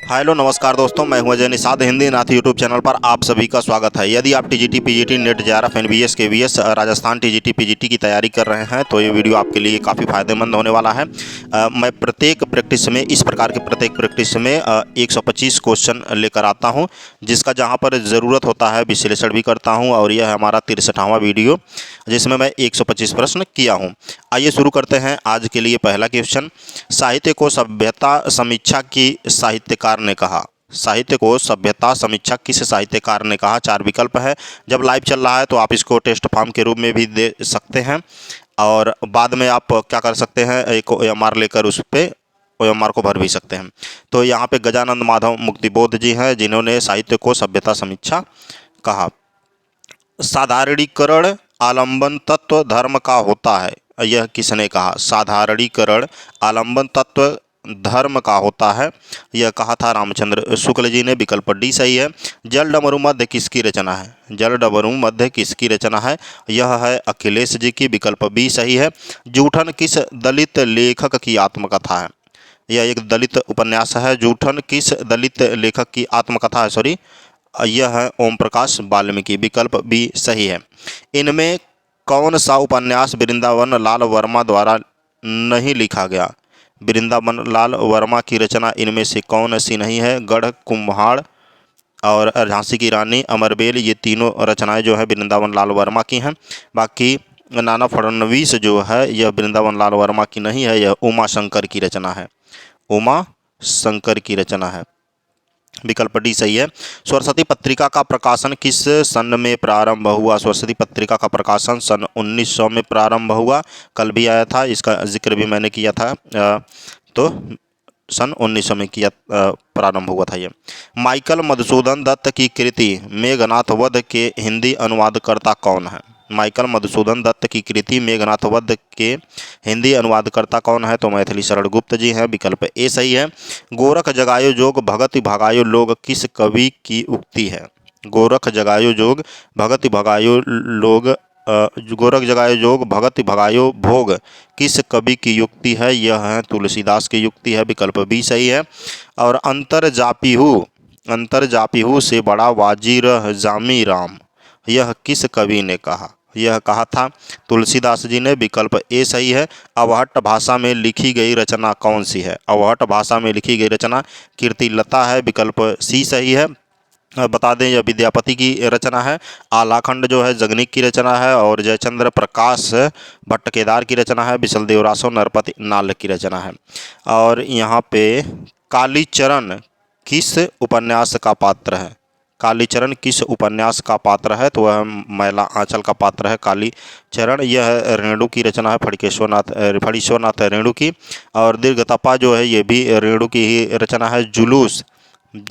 Hello नमस्कार दोस्तों, मैं हूं अजय निषाद। हिंदी नाथ यूट्यूब चैनल पर आप सभी का स्वागत है। यदि आप TGT, PGT, net, JRF, NBS, KVS, Rajasthan TGT, PGT की तैयारी कर रहे हैं तो ये वीडियो आपके लिए काफ़ी फायदेमंद होने वाला है। मैं प्रत्येक प्रैक्टिस में इस प्रकार के प्रत्येक प्रैक्टिस में 125 क्वेश्चन लेकर आता हूं, जिसका जहां पर ज़रूरत होता है विश्लेषण भी करता हूं। और यह है हमारा 63वां वीडियो, जिसमें मैं 125 प्रश्न किया हूँ। आइए शुरू करते हैं। आज के लिए पहला क्वेश्चन, साहित्य को सभ्यता समीक्षा की साहित्यकार ने कहा। साहित्य को सभ्यता समीक्षा किस साहित्यकार ने कहा। 4 विकल्प है। जब लाइव चल रहा है तो आप इसको टेस्ट फॉर्म के रूप में भी दे सकते हैं, और बाद में आप क्या कर सकते हैं, एक OMR लेकर उस पर OMR को भर भी सकते हैं। तो यहाँ पे गजानंद माधव मुक्तिबोध जी हैं, जिन्होंने साहित्य को सभ्यता समीक्षा कहा। साधारणीकरण आलंबन तत्व धर्म का होता है, यह किसने कहा। साधारणीकरण आलंबन तत्व धर्म का होता है, यह कहा था रामचंद्र शुक्ल जी ने। विकल्प डी सही है। जल डमरू मध्य किसकी रचना है। जल डमरू मध्य किसकी रचना है, यह है अखिलेश जी की। विकल्प बी सही है। जूठन किस दलित लेखक की आत्मकथा है। यह एक दलित उपन्यास है। जूठन किस दलित लेखक की आत्मकथा है, सॉरी, यह है ओम प्रकाश वाल्मीकि। विकल्प बी सही है। इनमें कौन सा उपन्यास वृंदावन लाल वर्मा द्वारा नहीं लिखा गया। वृंदावन लाल वर्मा की रचना इनमें से कौन सी नहीं है। गढ़ कुम्हार और झांसी की रानी, अमरबेल, ये तीनों रचनाएं जो है वृंदावन लाल वर्मा की हैं। बाकी नाना फडणवीस जो है यह वृंदावन लाल वर्मा की नहीं है, यह उमा शंकर की रचना है। उमा शंकर की रचना है। विकल्प डी सही है। सरस्वती पत्रिका का प्रकाशन किस सन में प्रारंभ हुआ। सरस्वती पत्रिका का प्रकाशन सन 1900 में प्रारंभ हुआ। कल भी आया था, इसका जिक्र भी मैंने किया था। तो सन 1900 में किया प्रारंभ हुआ था ये। माइकल मधुसूदन दत्त की कृति मेघनाथ वध के हिंदी अनुवादकर्ता कौन है। माइकल मधुसूदन दत्त की कृति मेघनाथ वध के हिंदी अनुवादकर्ता कौन है, तो मैथिली शरण गुप्त जी हैं। विकल्प ए सही है। गोरख जगायो जोग भगति भगायो लोग किस कवि की उक्ति है। गोरख जगायो जोग भगति भगायो लोग गोरख जगायो जोग भगति भगायो भोग किस कवि की युक्ति है, यह है तुलसीदास की युक्ति है। विकल्प बी सही है। और अंतर जापिहू से बड़ा वाजीर जामी राम, यह किस कवि ने कहा। यह कहा था तुलसीदास जी ने। विकल्प ए सही है। अवहट्ट भाषा में लिखी गई रचना कौन सी है। अवहट्ट भाषा में लिखी गई रचना कीर्तिलता है। विकल्प सी सही है। बता दें यह विद्यापति की रचना है। आलाखंड जो है जगनीक की रचना है, और जयचंद्र प्रकाश भट्ट केदार की रचना है। बिशलदेव रासो नरपति नाल की रचना है। और यहाँ पे कालीचरण किस उपन्यास का पात्र है। कालीचरण किस उपन्यास का पात्र है, तो वह मैला आंचल का पात्र है कालीचरण। यह रेणु की रचना है, फणीश्वरनाथ रेणु की। और दीर्घतपा जो है ये भी रेणु की ही रचना है। जुलूस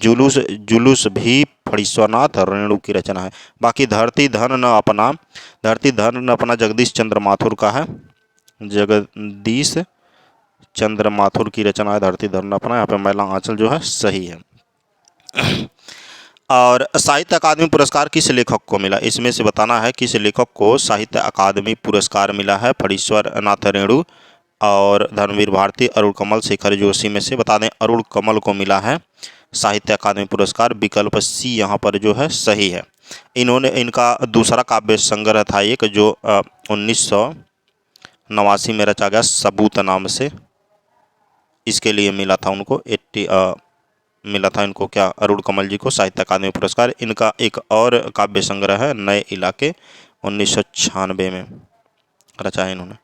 जुलूस जुलूस भी फणीश्वरनाथ रेणु की रचना है। बाकी धरती धन न अपना जगदीश चंद्र माथुर का है। जगदीश चंद्र माथुर की रचना है धरती धन न अपना। यहाँ पे मैला आंचल जो है सही है। और साहित्य अकादमी पुरस्कार किस लेखक को मिला, इसमें से बताना है किस लेखक को साहित्य अकादमी पुरस्कार मिला है। फणीश्वर नाथ रेणु और धर्मवीर भारती, अरुण कमल, शेखर जोशी में से बता दें अरुण कमल को मिला है साहित्य अकादमी पुरस्कार। विकल्प सी यहाँ पर जो है सही है। इनका दूसरा काव्य संग्रह था एक, जो 1989 में रचा गया सबूत नाम से, इसके लिए मिला था उनको मिला था इनको क्या, अरुण कमल जी को साहित्य अकादमी पुरस्कार। इनका एक और काव्य संग्रह है नए इलाके, 1996 में रचा है इन्होंने।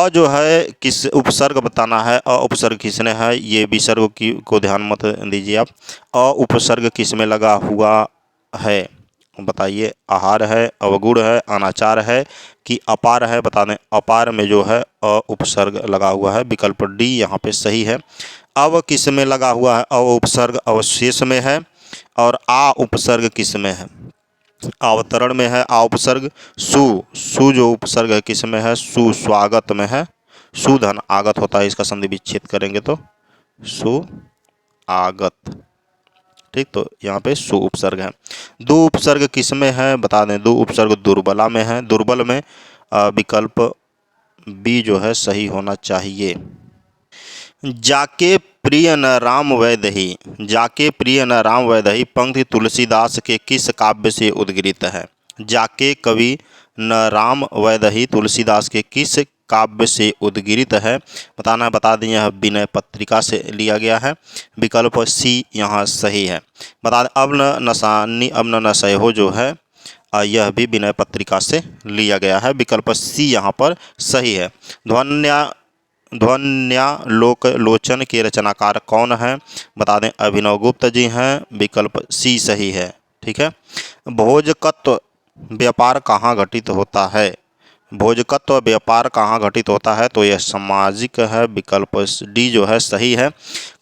जो है किस उपसर्ग बताना है। उपसर्ग किसने है, ये विसर्ग की को ध्यान मत दीजिए आप। उपसर्ग किस में लगा हुआ है बताइए। आहार है, अवगुण है, अनाचार है कि अपार है। बता दें अपार में जो है उपसर्ग लगा हुआ है। विकल्प डी यहाँ पे सही है। अव किस में लगा हुआ है, अव उपसर्ग अवशेष में है। और आ उपसर्ग किस में है, अवतरण में है आ उपसर्ग। सु जो उपसर्ग है किस में है, सु स्वागत में है। सुधन आगत होता है, इसका संधि विच्छेद करेंगे तो सु आगत। ठीक, तो यहाँ पे सु उपसर्ग है। दो उपसर्ग किस में है बता दें, दो उपसर्ग दुर्बला में है। दुर्बल में विकल्प बी जो है सही होना चाहिए। जाके प्रिय न राम वैदही, जाके प्रिय न राम वैदही पंक्ति तुलसीदास के किस काव्य से उद्गृत है? जाके कवि न राम वैदही तुलसीदास के किस काव्य से उद्गृत है? बताना है, बता दें, यह विनय पत्रिका से लिया गया है। विकल्प सी यहाँ सही है। बता दें अब न नसानी अब न नशय हो जो है यह भी विनय पत्रिका से लिया गया है। विकल्प सी यहाँ पर सही है। ध्वन्यालोकलोचन के रचनाकार कौन है? बता दें अभिनव गुप्त जी हैं। विकल्प सी सही है। ठीक है। भोजकत्व व्यापार कहाँ घटित होता है? भोजकत्व व्यापार कहाँ घटित होता है? तो यह सामाजिक है। विकल्प डी जो है सही है।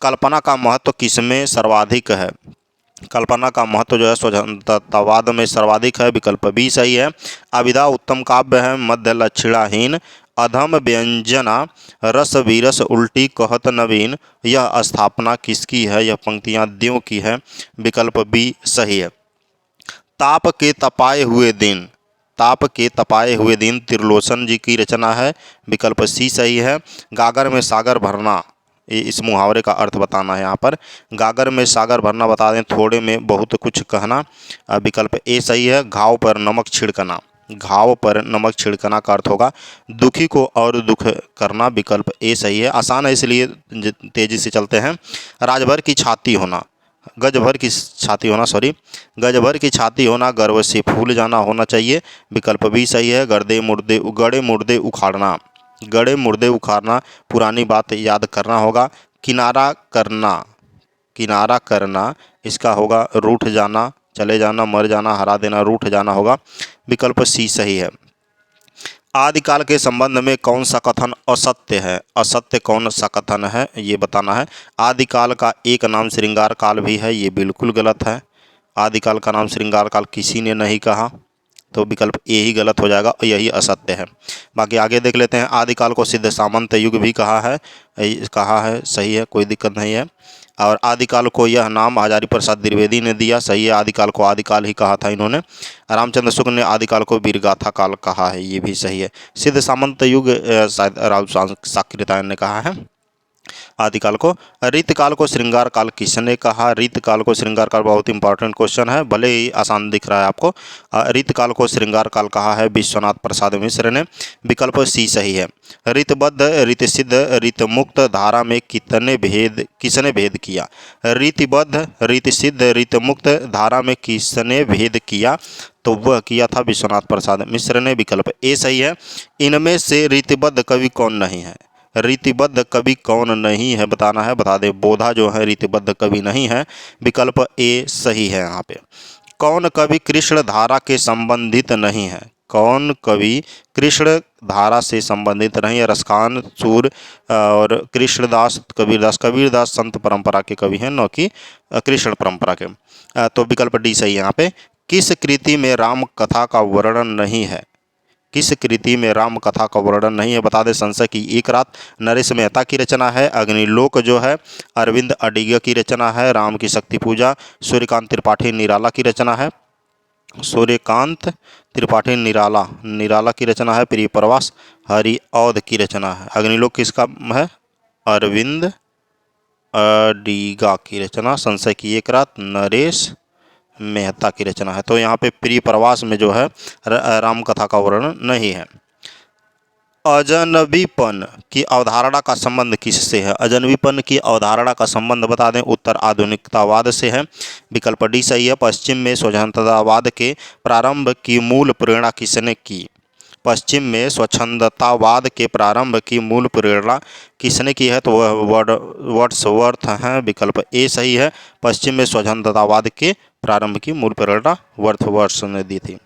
कल्पना का महत्व किसमें सर्वाधिक है? कल्पना का महत्व जो है स्वतंत्रतावाद में सर्वाधिक है। विकल्प बी सही है। अभिधा उत्तम काव्य है, मध्य लक्षणाहीन, अधम व्यंजना, रस विरस उल्टी कहत नवीन, यह स्थापना किसकी है? यह पंक्तियां द्यों की है। विकल्प बी सही है। ताप के तपाए हुए दिन, ताप के तपाए हुए दिन त्रिलोचन जी की रचना है। विकल्प सी सही है। गागर में सागर भरना, इस मुहावरे का अर्थ बताना है यहाँ पर। गागर में सागर भरना, बता दें थोड़े में बहुत कुछ कहना। विकल्प ए सही है। घाव पर नमक छिड़कना, घाव पर नमक छिड़कना का अर्थ होगा दुखी को और दुख करना। विकल्प ए सही है। आसान है इसलिए तेजी से चलते हैं। राजभर की छाती होना, गज भर की छाती होना, गज भर की छाती होना, गर्व से फूल जाना होना चाहिए। विकल्प भी सही है। गड़े मुर्दे उखाड़ना, गड़े मुर्दे उखाड़ना, पुरानी बात याद करना होगा। किनारा करना, किनारा करना, इसका होगा रूठ जाना, चले जाना, मर जाना, हरा देना, रूठ जाना होगा। विकल्प सी सही है। आदिकाल के संबंध में कौन सा कथन असत्य है? असत्य कौन सा कथन है ये बताना है। आदिकाल का एक नाम श्रृंगार काल भी है, ये बिल्कुल गलत है। आदिकाल का नाम श्रृंगार काल किसी ने नहीं कहा, तो विकल्प ए ही गलत हो जाएगा और यही असत्य है। बाकी आगे देख लेते हैं। आदिकाल को सिद्ध सामंत युग भी कहा है, सही है, कोई दिक्कत नहीं है। और आदिकाल को यह नाम हजारी प्रसाद द्विवेदी ने दिया, सही है। आदिकाल को आदिकाल ही कहा था इन्होंने। रामचंद्र शुक्ल ने आदिकाल को वीरगाथा काल कहा है, ये भी सही है। सिद्ध सामंत युग शायद राव साकृतायन ने कहा है। आदिकाल को। रीतकाल को श्रृंगार काल किसने कहा? रीतकाल को श्रृंगार काल बहुत इंपॉर्टेंट क्वेश्चन है, भले ही आसान दिख रहा है आपको। रीतकाल को श्रृंगार काल कहा है विश्वनाथ प्रसाद मिश्र ने। विकल्प सी सही है। रीतबद्ध, रीतसिद्ध, रीतमुक्त धारा में किसने भेद किया? रीतिबद्ध, रीतसिद्ध, रीतमुक्त धारा में किसने भेद किया? तो वह किया था विश्वनाथ प्रसाद मिश्र ने। विकल्प ए सही है। इनमें से रीतिबद्ध कवि कौन नहीं है? रीतिबद्ध कवि कौन नहीं है बताना है। बता दें बोधा जो है रीतिबद्ध कवि नहीं है। विकल्प ए सही है यहाँ पे। कौन कवि कृष्ण धारा के संबंधित नहीं है? कौन कवि कृष्ण धारा से संबंधित नहीं है? रसखान, सूर और कृष्णदास, कबीरदास संत परंपरा के कवि हैं, न कि कृष्ण परंपरा के। तो विकल्प डी सही है यहाँ पे। किस कृति में राम कथा का वर्णन नहीं है? किस कृति में राम कथा का वर्णन नहीं है? बता दें संशय की एक रात नरेश मेहता की रचना है। अग्निलोक जो है अरविंद अडिगा की रचना है। राम की शक्ति पूजा सूर्यकांत त्रिपाठी निराला की रचना है। सूर्यकांत त्रिपाठी निराला की रचना है। प्रिय प्रवास हरि औध की रचना है। अग्निलोक किसका है? अरविंद अडिगा की रचना। संशय की एक रात नरेश मेहता की रचना है। तो यहाँ पे प्रिय प्रवास में जो है राम कथा का वर्णन नहीं है। अजनबीपन की अवधारणा का संबंध किससे है? अजनबीपन की अवधारणा का संबंध बता दें उत्तर आधुनिकतावाद से है। विकल्प डी सही है। पश्चिम में स्वतंत्रतावाद के प्रारंभ की मूल प्रेरणा किसने की? पश्चिम में स्वच्छंदतावाद के प्रारंभ की मूल प्रेरणा किसने की है? तो वह वर्ड्सवर्थ हैं। विकल्प ए सही है। पश्चिम में स्वच्छंदतावाद के प्रारंभ की मूल प्रेरणा वर्ड्सवर्थ ने दी थी।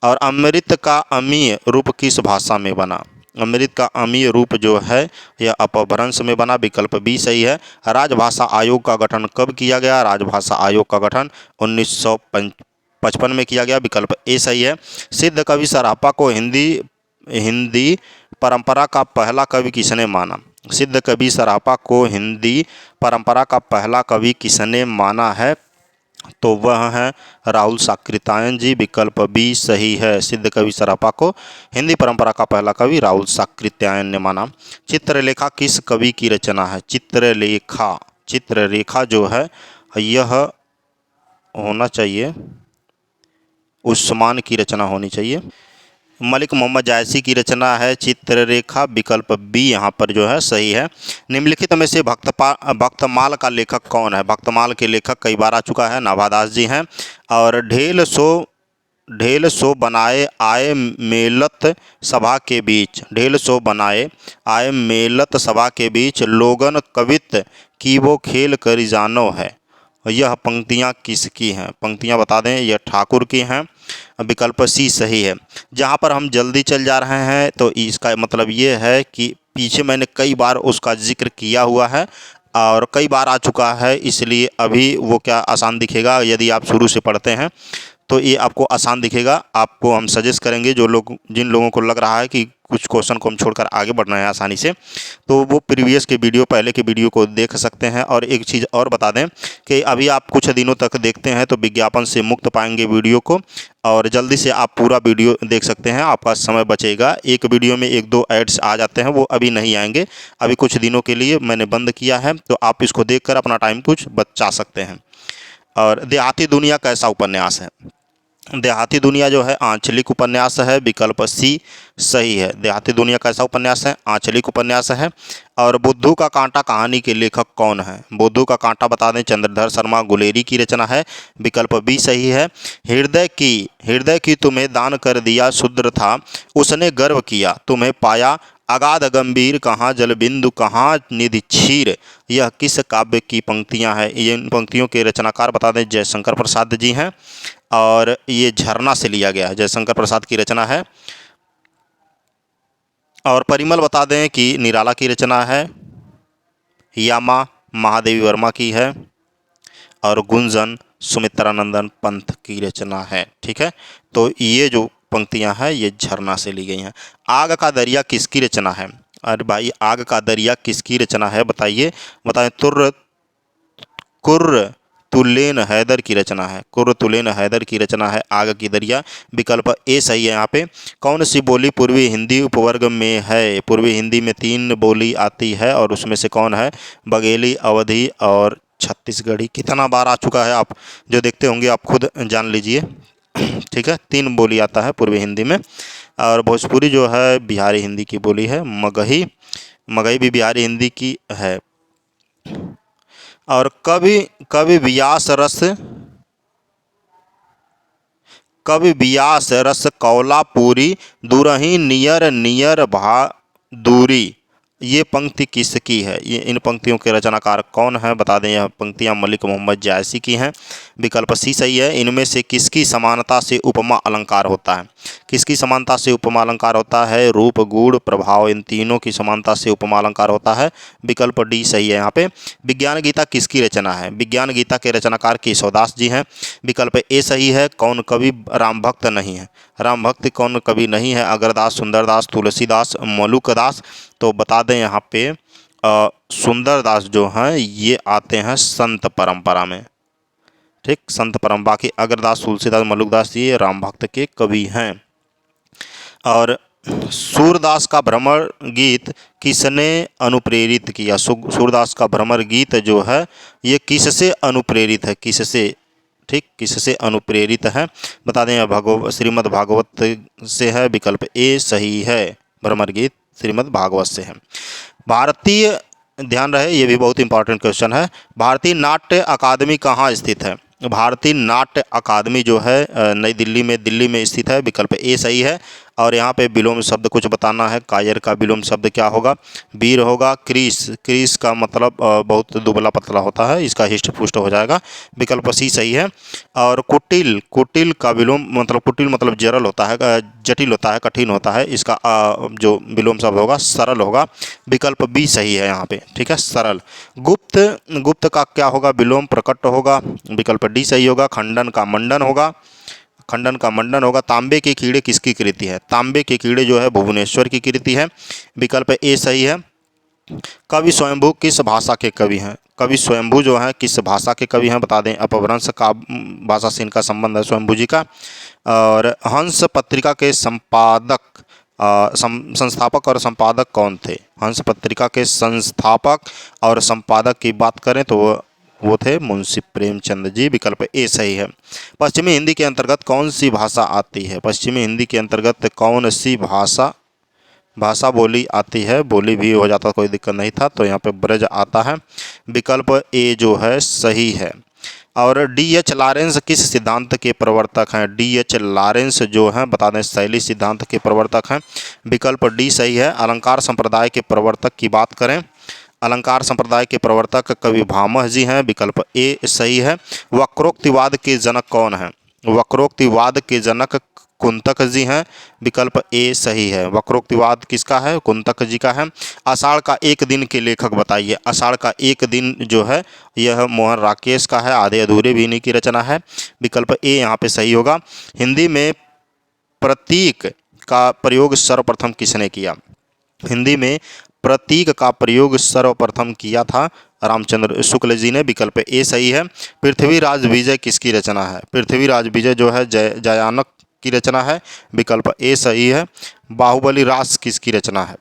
और अमृत का अमीय रूप किस भाषा में बना? अमृत का अमीय रूप जो है यह अपभ्रंश में बना। विकल्प बी सही है। राजभाषा आयोग का गठन कब किया गया? राजभाषा आयोग का गठन 1955 में किया गया। विकल्प ए सही है। सिद्ध कवि सरापा को हिंदी परंपरा का पहला कवि किसने माना? सिद्ध कवि सरापा को हिंदी परंपरा का पहला कवि किसने माना है? तो वह हैं राहुल साकृत्यायन जी। विकल्प बी सही है। सिद्ध कवि सरापा को हिंदी परंपरा का पहला कवि राहुल साकृत्यायन ने माना। चित्रलेखा किस कवि की रचना है? चित्रलेखा, चित्ररेखा जो है यह होना चाहिए, उस्मान की रचना होनी चाहिए। मलिक मोहम्मद जायसी की रचना है चित्ररेखा। विकल्प बी यहाँ पर जो है सही है। निम्नलिखित में से भक्तमाल का लेखक कौन है? भक्तमाल के लेखक कई बार आ चुका है, नाभादास जी हैं। और ढेल सो बनाए आए मेलत सभा के बीच, ढेल सो बनाए आए मेलत सभा के बीच, लोगन कवित की वो खेल करी जानो है। यह पंक्तियाँ किसकी हैं? पंक्तियाँ बता दें, यह ठाकुर की हैं। विकल्प सी सही है। जहाँ पर हम जल्दी चल जा रहे हैं तो इसका मतलब ये है कि पीछे मैंने कई बार उसका जिक्र किया हुआ है और कई बार आ चुका है, इसलिए अभी वो क्या आसान दिखेगा। यदि आप शुरू से पढ़ते हैं तो ये आपको आसान दिखेगा। आपको हम सजेस्ट करेंगे, जिन लोगों को लग रहा है कि कुछ क्वेश्चन को हम छोड़कर आगे बढ़ना है आसानी से, तो वो प्रीवियस के वीडियो, पहले के वीडियो को देख सकते हैं। और एक चीज़ और बता दें कि अभी आप कुछ दिनों तक देखते हैं तो विज्ञापन से मुक्त पाएंगे वीडियो को, और जल्दी से आप पूरा वीडियो देख सकते हैं, आपका समय बचेगा। एक वीडियो में 1-2 एड्स आ जाते हैं, वो अभी नहीं आएंगे। अभी कुछ दिनों के लिए मैंने बंद किया है, तो आप इसको देखकर अपना टाइम कुछ बचा सकते हैं। और देहाती दुनिया कैसा उपन्यास है? देहाती दुनिया जो है आंचलिक उपन्यास है। विकल्प सी सही है। देहाती दुनिया कैसा उपन्यास है? आंचलिक उपन्यास है। और बुद्धू का कांटा कहानी के लेखक कौन है? बुद्धू का कांटा बता दें, चंद्रधर शर्मा गुलेरी की रचना है। विकल्प बी सही है। हृदय की तुम्हें दान कर दिया शुद्र था, उसने गर्व किया तुम्हें पाया, अगाध गंभीर कहाँ जलबिंदु कहाँ निधि क्षीर। यह किस काव्य की पंक्तियाँ हैं? ये इन पंक्तियों के रचनाकार बता दें, जयशंकर प्रसाद जी हैं। और ये झरना से लिया गया है, जयशंकर प्रसाद की रचना है। और परिमल बता दें कि निराला की रचना है। यामा महादेवी वर्मा की है। और गुंजन सुमित्रानंदन पंत की रचना है। ठीक है, तो ये जो पंक्तियां हैं ये झरना से ली गई हैं। आग का दरिया किसकी रचना है? अरे भाई, आग का दरिया किसकी रचना है बताइए, बताएं। कुर्र तुलेन हैदर की रचना है। कुर्र तुलेन हैदर की रचना है आग की दरिया। विकल्प ए सही है। यहाँ पे कौन सी बोली पूर्वी हिंदी उपवर्ग में है? पूर्वी हिंदी में 3 बोली आती है और उसमें से कौन है? बघेली, अवधी और छत्तीसगढ़ी। कितना बार आ चुका है, आप जो देखते होंगे आप खुद जान लीजिए। ठीक है, 3 बोली आता है पूर्वी हिंदी में। और भोजपुरी जो है बिहारी हिंदी की बोली है। मगही भी बिहारी हिंदी की है। और कवि बियास रस कौलापुरी, दूरही नियर नियर भा दूरी। ये पंक्ति किसकी है? ये इन पंक्तियों के रचनाकार कौन है बता दें। यह पंक्तियां मलिक मोहम्मद जायसी की हैं। विकल्प सी सही है। इनमें से किसकी समानता से उपमा अलंकार होता है? किसकी समानता से उपमा अलंकार होता है? रूप, गुण, प्रभाव, इन तीनों की समानता से उपमा अलंकार होता है। विकल्प डी सही है। यहाँ पे विज्ञान गीता किसकी रचना है? विज्ञान गीता के रचनाकार केशवदास जी हैं। विकल्प ए सही है। कौन कवि राम भक्त नहीं है? राम भक्त कौन कवि नहीं है? अगरदास, सुंदरदास, तुलसीदास, मलुकदास। तो बता दें यहाँ पे सुंदरदास जो हैं ये आते हैं संत परंपरा में। ठीक, संत परंपरा। बाकी अगरदास, तुलसीदास, मलुकदास ये राम भक्त के कवि हैं। और सूरदास का भ्रमर गीत किसने अनुप्रेरित किया? सूरदास का भ्रमर गीत जो है ये किससे अनुप्रेरित है? किससे? ठीक, किससे अनुप्रेरित है बता दें। श्रीमद् भागवत से है। विकल्प ए सही है। भ्रमर गीत श्रीमद् भागवत से है। भारतीय, ध्यान रहे ये भी बहुत इंपॉर्टेंट क्वेश्चन है। भारतीय नाट्य अकादमी कहाँ स्थित है? भारतीय नाट्य अकादमी जो है नई दिल्ली में स्थित है। विकल्प ए सही है। और यहाँ पे विलोम शब्द कुछ बताना है। कायर का विलोम शब्द क्या होगा? वीर होगा। क्रीस का मतलब बहुत दुबला पतला होता है, इसका हिस्ट पुष्ट हो जाएगा। विकल्प सी सही है। और कुटिल का विलोम मतलब, कुटिल मतलब जरल होता है, जटिल होता है, कठिन होता है। इसका जो विलोम शब्द होगा सरल होगा। विकल्प बी सही है यहाँ पे। ठीक है, सरल। गुप्त का क्या होगा? विलोम प्रकट होगा। विकल्प डी सही होगा। खंडन का मंडन होगा। तांबे के कीड़े किसकी कृति है? तांबे के कीड़े जो है भुवनेश्वर की कृति है। विकल्प ए सही है। कवि स्वयंभू किस भाषा के कवि हैं? कवि स्वयंभू जो है किस भाषा के कवि हैं, बता दें अपभ्रंश का भाषा से इनका संबंध है स्वयंभू जी का। और हंस पत्रिका के संपादक संस्थापक और संपादक कौन थे? हंस पत्रिका के संस्थापक और संपादक की बात करें तो वो थे मुंशी प्रेमचंद जी। विकल्प ए सही है। पश्चिमी हिंदी के अंतर्गत कौन सी भाषा आती है? पश्चिमी हिंदी के अंतर्गत कौन सी भाषा बोली आती है? बोली भी हो जाता कोई दिक्कत नहीं था, तो यहाँ पे ब्रज आता है। विकल्प ए जो है सही है। और डी.एच. लॉरेंस किस सिद्धांत के प्रवर्तक हैं? डी.एच. लॉरेंस जो हैं बता दें शैली सिद्धांत के प्रवर्तक हैं। विकल्प डी सही है। अलंकार संप्रदाय के प्रवर्तक की बात करें, अलंकार संप्रदाय के प्रवर्तक कवि भामह जी हैं। विकल्प ए सही है। वक्रोक्तिवाद के जनक कौन हैं? वक्रोक्तिवाद के जनक कुंतक जी हैं। विकल्प ए सही है। वक्रोक्तिवाद किसका है? कुंतक जी का है। आषाढ़ का एक दिन के लेखक बताइए। आषाढ़ का एक दिन जो है यह मोहन राकेश का है। आधे अधूरे भी इन्हीं की रचना है। विकल्प ए यहाँ पे सही होगा। हिंदी में प्रतीक का प्रयोग सर्वप्रथम किसने किया? हिंदी में प्रतीक का प्रयोग सर्वप्रथम किया था रामचंद्र शुक्ल जी ने। विकल्प ए सही है। पृथ्वीराज विजय किसकी रचना है? पृथ्वीराज विजय जो है जयानक की रचना है। विकल्प ए सही है। बाहुबली रास किसकी रचना है?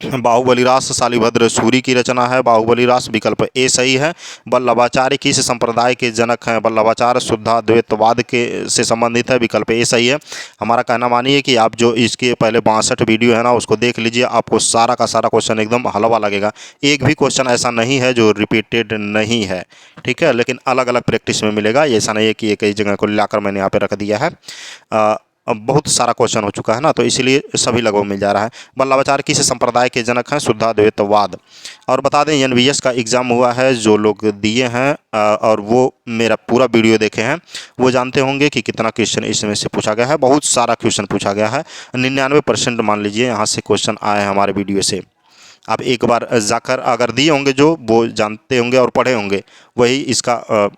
बाहुबली रास शालिभद्र सूरी की रचना है। बाहुबली रास। विकल्प ए सही है। वल्लभाचार्य किस संप्रदाय के जनक हैं? वल्लभाचार्य शुद्धाद्वैतवाद के से संबंधित है। विकल्प ए सही है। हमारा कहना मानिए कि आप जो इसके पहले 62 वीडियो है ना उसको देख लीजिए, आपको सारा का सारा क्वेश्चन एकदम हलवा लगेगा। एक भी क्वेश्चन ऐसा नहीं है जो रिपीटेड नहीं है, ठीक है, लेकिन अलग अलग प्रैक्टिस में मिलेगा। ऐसा नहीं है कि एक ही जगह को लाकर मैंने यहाँ पे रख दिया है। अब बहुत सारा क्वेश्चन हो चुका है ना, तो इसीलिए सभी लगभग मिल जा रहा है। वल्लभाचार्य किस संप्रदाय के जनक हैं? शुद्धाद्वैतवाद। और बता दें एनवीएस का एग्ज़ाम हुआ है, जो लोग दिए हैं और वो मेरा पूरा वीडियो देखे हैं वो जानते होंगे कि कितना क्वेश्चन इसमें से पूछा गया है। बहुत सारा क्वेश्चन पूछा गया है। 99% मान लीजिए यहाँ से क्वेश्चन आए हैं हमारे वीडियो से। आप एक बार जाकर अगर दिए होंगे जो वो जानते होंगे और पढ़े होंगे, वही इसका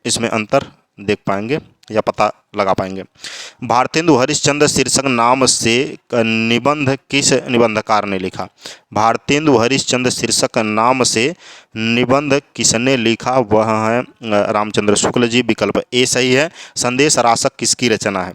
इसमें अंतर देख पाएंगे या पता लगा पाएंगे। भारतेंदु हरिश्चंद्र शीर्षक नाम से निबंध किस निबंधकार ने लिखा? भारतेंदु हरिश्चंद्र शीर्षक नाम से निबंध किसने लिखा? वह है रामचंद्र शुक्ल जी। विकल्प ए सही है। संदेश रासक किसकी रचना है?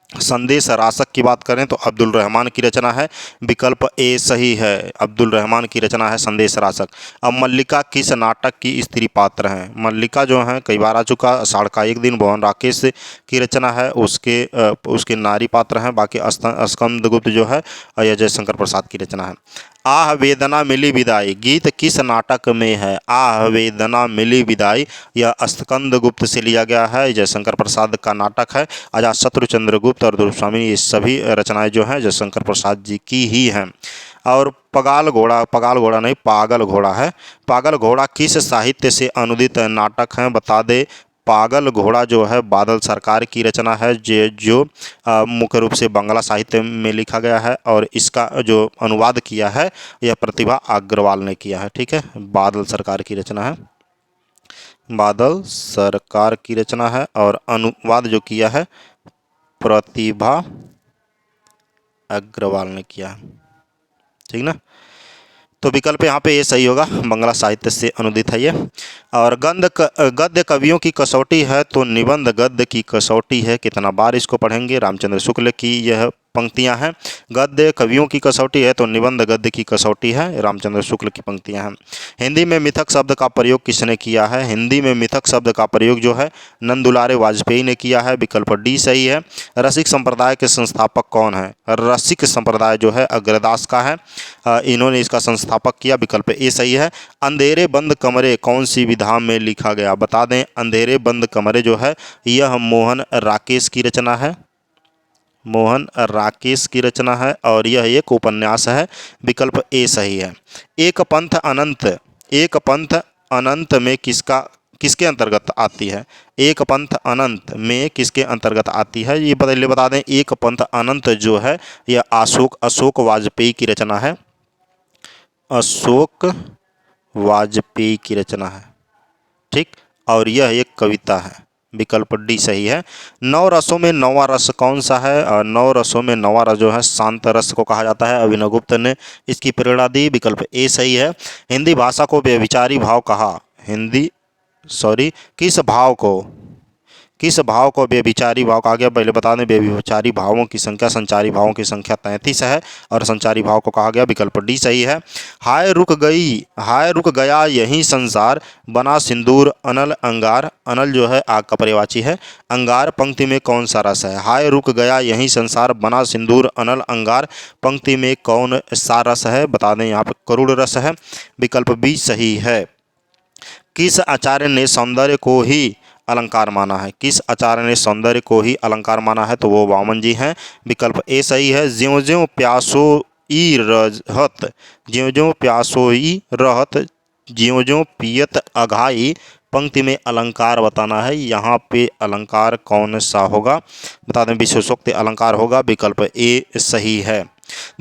संदेश रासक की बात करें तो अब्दुल रहमान की रचना है। विकल्प ए सही है। अब्दुल रहमान की रचना है संदेश रासक। अब मल्लिका किस नाटक की स्त्री पात्र हैं? मल्लिका जो है कई बार आ चुका। आषाढ़ का एक दिन मोहन राकेश की रचना है, उसके नारी पात्र हैं। बाकी स्कंदगुप्त जो है यह जयशंकर प्रसाद की रचना है। आह वेदना मिली विदाई गीत किस नाटक में है? आह वेदना मिली विदाई यह स्कंदगुप्त से लिया गया है, जयशंकर प्रसाद का नाटक है। अजातशत्रु, चंद्रगुप्त और दुर्वासामी ये सभी रचनाएं जो हैं जयशंकर प्रसाद जी की ही हैं। और पगाल घोड़ा नहीं पागल घोड़ा है। पागल घोड़ा किस साहित्य से अनुदित नाटक हैं? बता दे पागल घोड़ा जो है बादल सरकार की रचना है, जो मुख्य रूप से बांग्ला साहित्य में लिखा गया है और इसका जो अनुवाद किया है यह प्रतिभा अग्रवाल ने किया है। ठीक है, बादल सरकार की रचना है, बादल सरकार की रचना है और अनुवाद जो किया है प्रतिभा अग्रवाल ने किया है। ठीक ना, तो विकल्प यहाँ पे ये सही होगा, बांग्ला साहित्य से अनुदित है ये। और गद्य कवियों की कसौटी है तो निबंध गद्य की कसौटी है। कितना बार इसको पढ़ेंगे? रामचंद्र शुक्ल की यह पंक्तियां हैं। गद्य कवियों की कसौटी है तो निबंध गद्य की कसौटी है, रामचंद्र शुक्ल की पंक्तियां हैं। हिंदी में मिथक शब्द का प्रयोग किसने किया है? हिंदी में मिथक शब्द का प्रयोग जो है नंदुलारे वाजपेयी ने किया है। विकल्प डी सही है। रसिक संप्रदाय के संस्थापक कौन है? रसिक संप्रदाय जो है अग्रदास का है, इन्होंने इसका संस्थापक किया। विकल्प ए सही है। अंधेरे बंद कमरे कौन सी विधा में लिखा गया? बता दें अंधेरे बंद कमरे जो है यह मोहन राकेश की रचना है, मोहन राकेश की रचना है और यह एक उपन्यास है। विकल्प ए सही है। एक पंथ अनंत में किसके अंतर्गत आती है? एक पंथ अनंत में किसके अंतर्गत आती है? ये बता दें एक पंथ अनंत जो है यह अशोक वाजपेयी की रचना है, अशोक वाजपेयी की रचना है। ठीक, और यह एक कविता है। विकल्प डी सही है। 9 रसों में 9वां रस कौन सा है? 9 रसों में 9वां रस जो है शांत रस को कहा जाता है। अभिनव गुप्त ने इसकी प्रेरणा दी। विकल्प ए सही है। हिंदी भाषा को व्यभिचारी भाव कहा, हिंदी सॉरी किस भाव को व्यभिचारी भाव कहा गया? पहले बता दें, व्यभिचारी भावों की संख्या संचारी भावों की संख्या 33 है और संचारी भाव को कहा गया विकल्प डी सही है। हाय रुक गया यही संसार, बना सिंदूर अनल अंगार। अनल जो है आग का पर्यायवाची है, अंगार पंक्ति में कौन सा रस है? हाय रुक गया यही संसार, बना सिंदूर अनल अंगार पंक्ति में कौन सा रस है? बता दें यहाँ पर करुण रस है, विकल्प बी सही है। किस आचार्य ने सौंदर्य को ही अलंकार माना है? किस आचार्य ने सौंदर्य को ही अलंकार माना है? तो वो वामन जी हैं, विकल्प ए सही है। ज्यों ज्यों प्यासोई रहत, ज्यों ज्यों प्यासोई रहत, ज्यों ज्यों पियत अघाई पंक्ति में अलंकार बताना है। यहाँ पे अलंकार कौन सा होगा? बता दें विशेषोक्त अलंकार होगा, विकल्प ए सही है।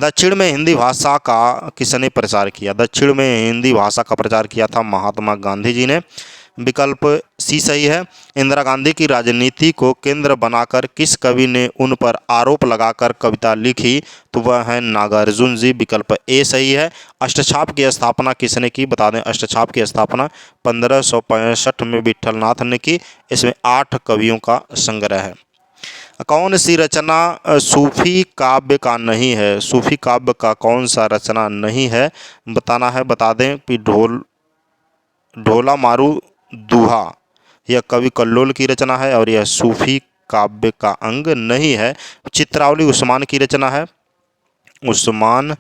दक्षिण में हिंदी भाषा का किसने प्रचार किया? दक्षिण में हिंदी भाषा का प्रचार किया था महात्मा गांधी जी ने, विकल्प सी सही है। इंदिरा गांधी की राजनीति को केंद्र बनाकर किस कवि ने उन पर आरोप लगाकर कविता लिखी? तो वह है नागार्जुन जी, विकल्प ए सही है। अष्टछाप की स्थापना किसने की? बता दें अष्टछाप की स्थापना 1565 में विट्ठलनाथ ने की। इसमें 8 कवियों का संग्रह है। कौन सी रचना सूफी काव्य का नहीं है? सूफी काव्य का कौन सा रचना नहीं है बताना है। बता दें कि ढोला मारू दूहा यह कवि कल्लोल की रचना है और यह सूफी काव्य का अंग नहीं है। चित्रावली उस्मान की रचना है, उस्मान।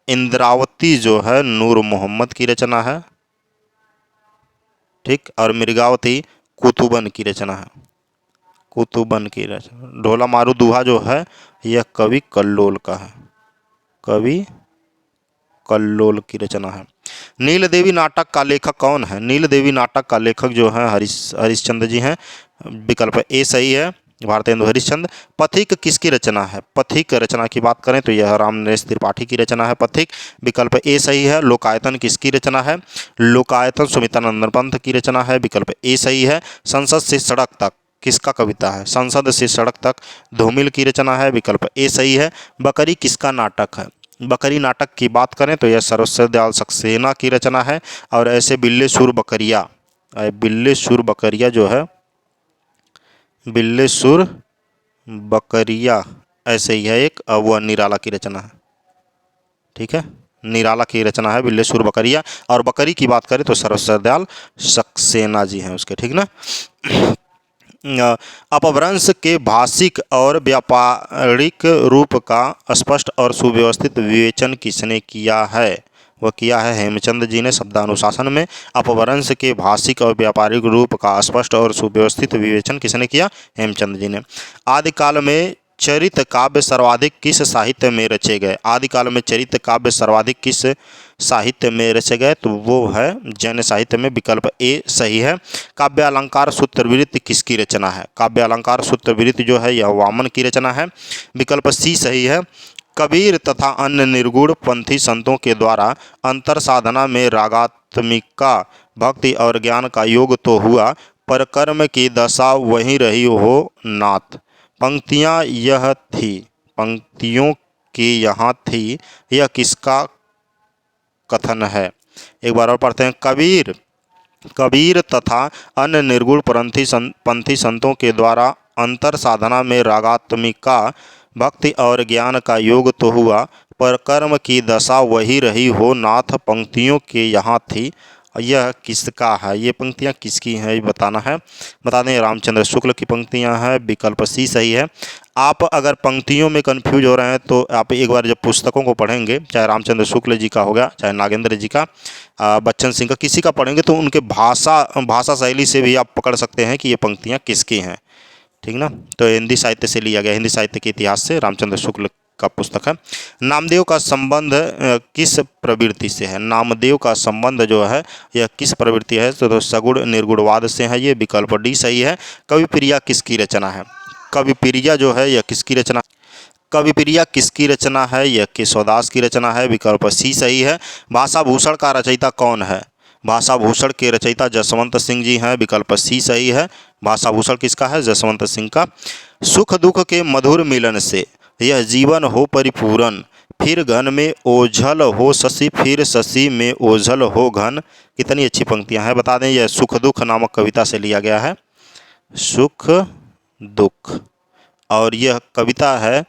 इंद्रावती जो है नूर मोहम्मद की रचना है, ठीक। और मृगावती कुतुबन की रचना है, कुतुबन की रचना। ढोला मारू दूहा जो है यह कवि कल्लोल का है, कवि कल्लोल की रचना है। नील देवी नाटक का लेखक कौन है? नील देवी नाटक का लेखक जो है हरिश्चंद्र जी हैं, विकल्प ए सही है, भारतेंदु हरिश्चंद्र। पथिक किसकी रचना है? पथिक रचना की बात करें तो यह रामनरेश त्रिपाठी की रचना है पथिक, विकल्प ए सही है। लोकायतन किसकी रचना है? लोकायतन सुमित्रानंदन पंत की रचना है, विकल्प ए सही है। संसद से सड़क तक किसका कविता है? संसद से सड़क तक धूमिल की रचना है, विकल्प ए सही है। बकरी किसका नाटक है? बकरी नाटक की बात करें तो यह सर्वश्रेष्ठ दयाल सक्सेना की रचना है। और ऐसे बिल्ले सुर बकरिया जो है, बिल्ले सुर बकरिया ऐसे ही है एक, वह निराला की रचना है, ठीक है, निराला की रचना है बिल्ले सुर बकरिया। और बकरी की बात करें तो सर्वश्रेष्ठ दयाल सक्सेना जी हैं उसके, ठीक ना। अपभ्रंश के भाषिक और व्यापारिक रूप का स्पष्ट और सुव्यवस्थित विवेचन किसने किया है? वह किया है हेमचंद जी ने शब्दानुशासन में। अपभ्रंश के भाषिक और व्यापारिक रूप का स्पष्ट और सुव्यवस्थित विवेचन किसने किया? हेमचंद जी ने। आदिकाल में चरित काव्य सर्वाधिक किस साहित्य में रचे गए? आदिकाल में चरित काव्य सर्वाधिक किस साहित्य में रचे गए? तो वो है जैन साहित्य में, विकल्प ए सही है। काव्य अलंकार सूत्रवृत्ति किसकी रचना है? काव्य अलंकार सूत्रवृत्ति जो है यह वामन की रचना है, विकल्प सी सही है। कबीर तथा अन्य निर्गुण पंथी संतों के द्वारा अंतर साधना में रागात्मिका भक्ति और ज्ञान का योग तो हुआ, पर कर्म की दशा वहीं रही हो नाथ। पंक्तियाँ की यहाँ थी, यह किसका कथन है? एक बार और पढ़ते हैं। कबीर तथा अन्य निर्गुण पंथी संतों के द्वारा अंतर साधना में रागात्मिका भक्ति और ज्ञान का योग तो हुआ, पर कर्म की दशा वही रही हो नाथ। पंक्तियों के यहाँ थी, यह किसका है? ये पंक्तियाँ किसकी हैं ये बताना है। बता दें रामचंद्र शुक्ल की पंक्तियाँ हैं, विकल्प सी सही है। आप अगर पंक्तियों में कंफ्यूज हो रहे हैं तो आप एक बार जब पुस्तकों को पढ़ेंगे, चाहे रामचंद्र शुक्ल जी का होगा, चाहे नागेंद्र जी का, बच्चन सिंह का, किसी का पढ़ेंगे तो उनके भाषा शैली से भी आप पकड़ सकते हैं कि ये पंक्तियाँ किसकी हैं, ठीक ना। तो हिंदी साहित्य से लिया गया, हिंदी साहित्य के इतिहास से रामचंद्र शुक्ल का पुस्तक है। नामदेव का संबंध किस प्रवृत्ति से है? नामदेव का संबंध जो है यह किस प्रवृत्ति है? तो सगुण निर्गुणवाद से है, ये विकल्प डी सही है। कविप्रिया किसकी रचना है? कविप्रिया जो है यह किसकी रचना? कविप्रिया किसकी रचना है? यह केशवदास की रचना है, विकल्प सी सही है। भाषाभूषण का रचयिता कौन है? भाषाभूषण के रचयिता जसवंत सिंह जी हैं, विकल्प सी सही है। भाषाभूषण किसका है? जसवंत सिंह का। सुख दुख के मधुर मिलन से यह जीवन हो परिपूरन, फिर घन में ओझल हो शशि, फिर शशि में ओझल हो घन। कितनी अच्छी पंक्तियां हैं। बता दें यह सुख दुख नामक कविता से लिया गया है, सुख दुख। और यह कविता है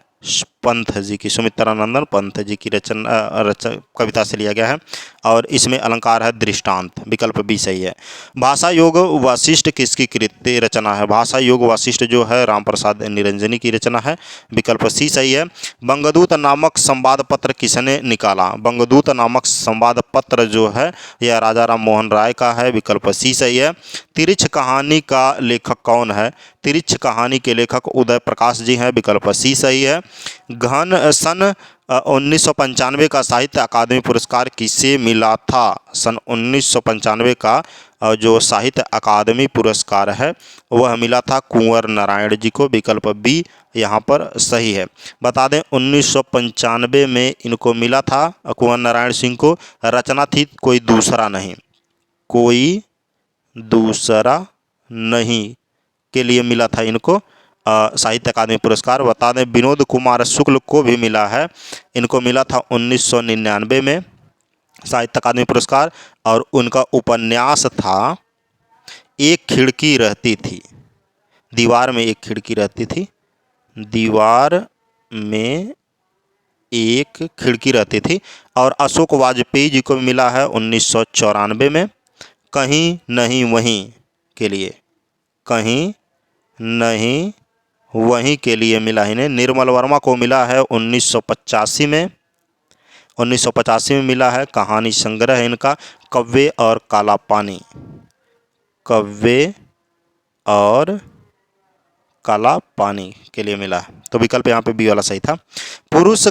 पंत जी की, सुमित्रानंदन पंत जी की कविता से लिया गया है। और इसमें अलंकार है दृष्टांत, विकल्प बी सही है। भाषा योग वासिष्ठ किसकी कृति रचना है? भाषा योग वासिष्ठ जो है राम प्रसाद निरंजनी की रचना है, विकल्प सी सही है। बंगदूत नामक संवाद पत्र किसने निकाला? बंगदूत नामक संवाद पत्र जो है यह राजा राम मोहन राय का है, विकल्प सी सही है। तिरिछ कहानी का लेखक कौन है? तिरिछ कहानी के लेखक उदय प्रकाश जी हैं, विकल्प सी सही है। घन सन 1995 का साहित्य अकादमी पुरस्कार किसे मिला था? सन 1995 का जो साहित्य अकादमी पुरस्कार है वह मिला था कुंवर नारायण जी को, विकल्प बी यहाँ पर सही है। बता दें 1995 में इनको मिला था कुंवर नारायण सिंह को, रचना थी कोई दूसरा नहीं, कोई दूसरा नहीं के लिए मिला था इनको साहित्य अकादमी पुरस्कार। बता दें विनोद कुमार शुक्ल को भी मिला है, इनको मिला था 1999 में साहित्य अकादमी पुरस्कार। और उनका उपन्यास था एक खिड़की रहती थी, दीवार में एक खिड़की रहती थी, दीवार में एक खिड़की रहती थी। और अशोक वाजपेयी जी को मिला है 1994 में कहीं नहीं वहीं के लिए, कहीं नहीं वहीं के लिए मिला इन्हें। निर्मल वर्मा को मिला है 1985 में, 1985 में मिला है। कहानी संग्रह है इनका कव्वे और काला पानी, कव्वे और काला पानी के लिए मिला है, तो विकल्प यहाँ पे बी वाला सही था। पुरुष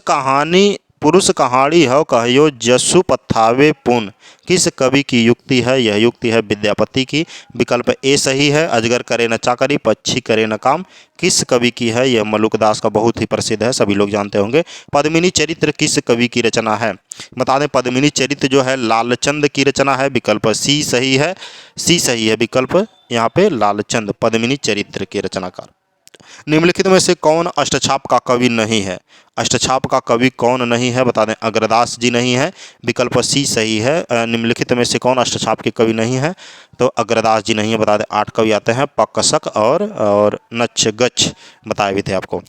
कहानी हो कहियो जसु पथावे पुन, किस कवि की युक्ति है? यह युक्ति है विद्यापति की, विकल्प ए सही है। अजगर करे न चाकरी, पक्षी करे न काम, किस कवि की है? यह मलुकदास का बहुत ही प्रसिद्ध है, सभी लोग जानते होंगे। पद्मिनी चरित्र किस कवि की रचना है? बता दें पद्मिनी चरित्र जो है लालचंद की रचना है, विकल्प सी सही है, सी सही है विकल्प यहाँ पे लालचंद पद्मिनी चरित्र के रचनाकार। निम्नलिखित में से कौन अष्टछाप का कवि नहीं है? अष्टछाप का कवि कौन नहीं है? बता दें अग्रदास जी नहीं है, विकल्प सी सही है। निम्नलिखित में से कौन अष्टछाप के कवि नहीं है? तो अग्रदास जी नहीं है। बता दें 8 कवि आते हैं, पकसक और नच्छ गच्छ बताए भी थे आपको।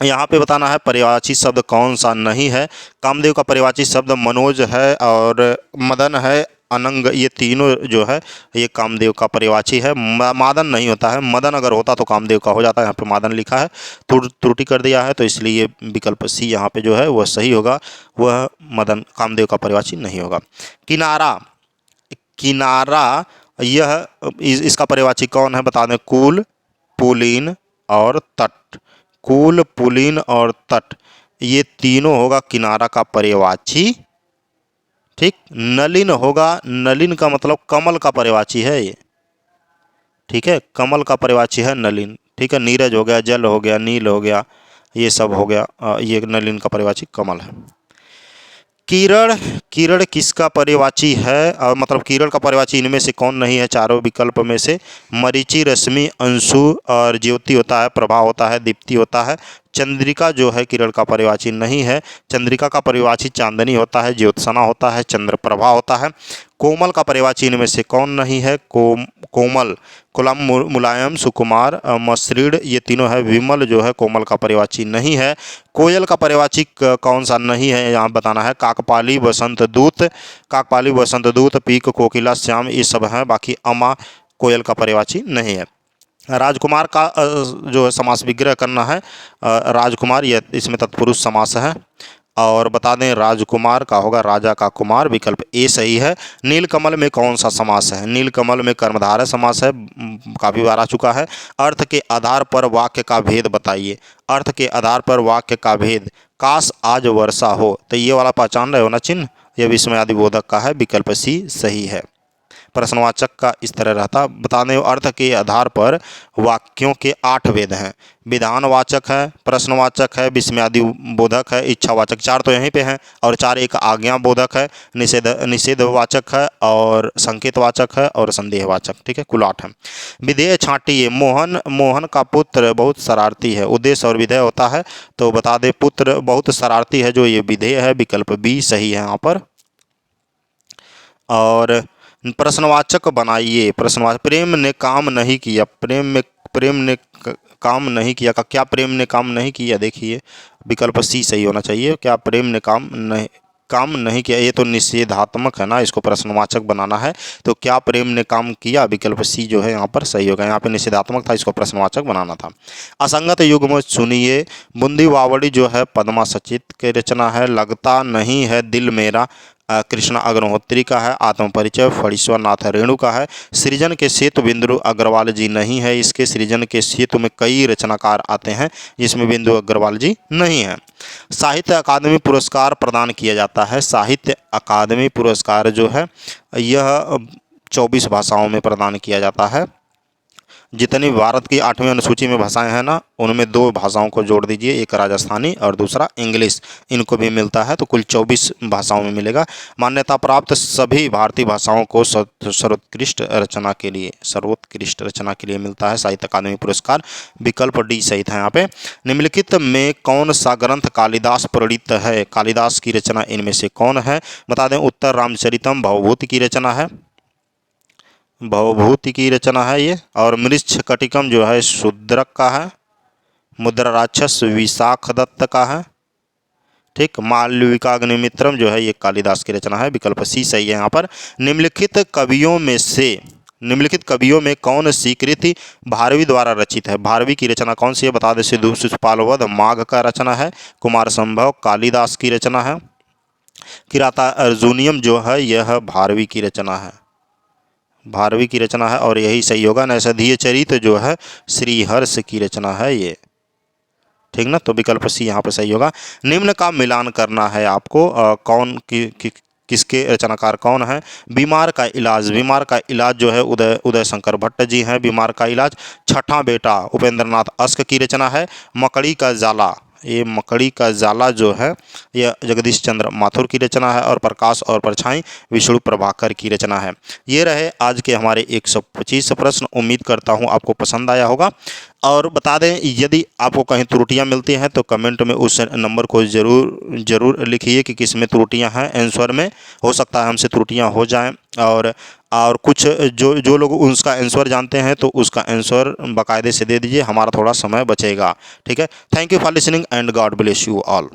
यहाँ पे बताना है पर्यायवाची शब्द कौन सा नहीं है। कामदेव का पर्यायवाची शब्द मनोज है और मदन है, अनंग, ये तीनों जो है ये कामदेव का पर्यायवाची है। मादन नहीं होता है, मदन अगर होता तो कामदेव का हो जाता है, यहाँ पे मादन लिखा है, त्रुटि कर दिया है, तो इसलिए विकल्प सी यहाँ पे जो है वह सही होगा, वह मदन कामदेव का पर्यायवाची नहीं होगा। किनारा, किनारा यह इसका पर्यायवाची कौन है? बता दें कुल, पुलीन और तट, कुल, पुलीन और तट, ये तीनों होगा किनारा का पर्यायवाची। ठीक, नलिन होगा, नलिन का मतलब कमल का पर्यायवाची है ये, ठीक है, कमल का पर्यायवाची है नलिन। ठीक है, नीरज हो गया, जल हो गया, नील हो गया, ये सब हो गया, ये नलिन का पर्यायवाची कमल है। किरण, किरण किसका पर्यायवाची है? और मतलब किरण का पर्यायवाची इनमें से कौन नहीं है? चारों विकल्प में से मरीचि, रश्मि, अंशु और ज्योति होता है, प्रभा होता है, दीप्ति होता है। चंद्रिका जो है किरण का पर्यायवाची नहीं है। चंद्रिका का पर्यायवाची चांदनी होता है, ज्योत्सना होता है, चंद्रप्रभा होता है। कोमल का पर्यायवाची इनमें से कौन नहीं है? कोमल, कुलम, मुलायम, सुकुमार, मसृण, ये तीनों है। विमल जो है कोमल का पर्यायवाची नहीं है। कोयल का पर्यायवाची कौन सा नहीं है यहाँ बताना है। काकपाली, वसंत दूत, काकपाली, वसंत दूत, पीक, कोकिला, श्याम, ये सब हैं। बाकी अमा कोयल का पर्यायवाची नहीं है। राजकुमार का जो है समास विग्रह करना है। राजकुमार ये इसमें तत्पुरुष समास है। और बता दें राजकुमार का होगा राजा का कुमार, विकल्प ए सही है। नीलकमल में कौन सा समास है? नीलकमल में कर्मधारय समास है, काफ़ी बार आ चुका है। अर्थ के आधार पर वाक्य का भेद बताइए। अर्थ के आधार पर वाक्य का भेद, काश आज वर्षा हो, तो ये वाला पहचान रहे हो ना चिन्ह, यह विस्मयादिबोधक का है, विकल्प सी सही है। प्रश्नवाचक का इस तरह रहता। बताने अर्थ के आधार पर वाक्यों के 8 भेद हैं। विधानवाचक है, प्रश्नवाचक है, विस्मयादि बोधक है, इच्छावाचक, 4 तो यहीं पे हैं, और 4 एक आज्ञा बोधक है, निषेधवाचक है, और संकेतवाचक है, और संदेहवाचक। ठीक है, कुल 8 हैं। विधेय छांटिए। मोहन का पुत्र बहुत शरारती है। उद्देश्य और विधेय होता है, तो बता दे पुत्र बहुत शरारती है, जो ये विधेय है, विकल्प बी सही है यहाँ पर। और प्रश्नवाचक बनाइए। प्रश्नवाचक, प्रेम ने काम नहीं किया। प्रेम ने काम नहीं किया का क्या प्रेम ने काम नहीं किया, देखिए विकल्प सी सही होना चाहिए। क्या प्रेम ने काम नहीं किया, ये तो निषेधात्मक है ना, इसको प्रश्नवाचक बनाना है, तो क्या प्रेम ने काम किया, विकल्प सी जो है यहाँ पर सही होगा। यहाँ पे निषेधात्मक था, इसको प्रश्नवाचक बनाना था। असंगत युग्म चुनिए। बूंदी बावड़ी जो है पद्मा सचित की रचना है। लगता नहीं है दिल मेरा कृष्णा अग्निहोत्री का है। आत्मपरिचय फणीश्वर नाथ रेणु का है। सृजन के सेतु बिंदु अग्रवाल जी नहीं है इसके। सृजन के सेतु में कई रचनाकार आते हैं, जिसमें बिंदु अग्रवाल जी नहीं है। साहित्य अकादमी पुरस्कार प्रदान किया जाता है। साहित्य अकादमी पुरस्कार जो है यह 24 भाषाओं में प्रदान किया जाता है। जितनी भारत की 8वीं अनुसूची में भाषाएं हैं ना, उनमें 2 भाषाओं को जोड़ दीजिए, एक राजस्थानी और दूसरा इंग्लिश, इनको भी मिलता है, तो कुल 24 भाषाओं में मिलेगा। मान्यता प्राप्त सभी भारतीय भाषाओं को सर्वोत्कृष्ट रचना के लिए मिलता है साहित्य अकादमी पुरस्कार। विकल्प डी सही था यहाँ पे। निम्नलिखित में कौन सा ग्रंथ कालिदास प्रणीत है। कालिदास की रचना इनमें से कौन है, बता दें उत्तर रामचरितम भवभूति की रचना है, भवभूति की रचना है ये। और मृच्छकटिकम जो है शूद्रक का है। मुद्रा राक्षस विशाख दत्त का है। ठीक, मालविकाग्निमित्रम जो है ये कालिदास की रचना है, विकल्प सी सही है यहाँ पर। निम्नलिखित कवियों में कौन सी कृति भारवी द्वारा रचित है। भारवी की रचना कौन सी है, बता दें सिद्धू शिशुपाल वध माघ का रचना है। कुमार संभव कालिदास की रचना है। किराता अर्जुनियम जो है यह भारवी की रचना है, भारवी की रचना है, और यही सही होगा। नैषधीय चरित जो है श्रीहर्ष की रचना है ये। ठीक ना, तो विकल्प सी यहाँ पर सही होगा। निम्न का मिलान करना है आपको। किसके रचनाकार कौन है। बीमार का इलाज जो है उदय शंकर भट्ट जी हैं। बीमार का इलाज। छठा बेटा उपेंद्रनाथ अश्क की रचना है। मकड़ी का जाला जो है यह जगदीश चंद्र माथुर की रचना है। और प्रकाश और परछाई विष्णु प्रभाकर की रचना है। ये रहे आज के हमारे 125 प्रश्न। उम्मीद करता हूँ आपको पसंद आया होगा। और बता दें यदि आपको कहीं त्रुटियां मिलती हैं तो कमेंट में उस नंबर को ज़रूर लिखिए कि किस में त्रुटियां हैं। आंसर में हो सकता है हमसे त्रुटियां हो जाएं, और कुछ जो लोग उसका आंसर जानते हैं तो उसका आंसर बाकायदे से दे दीजिए, हमारा थोड़ा समय बचेगा। ठीक है, thank you for listening and God bless you all.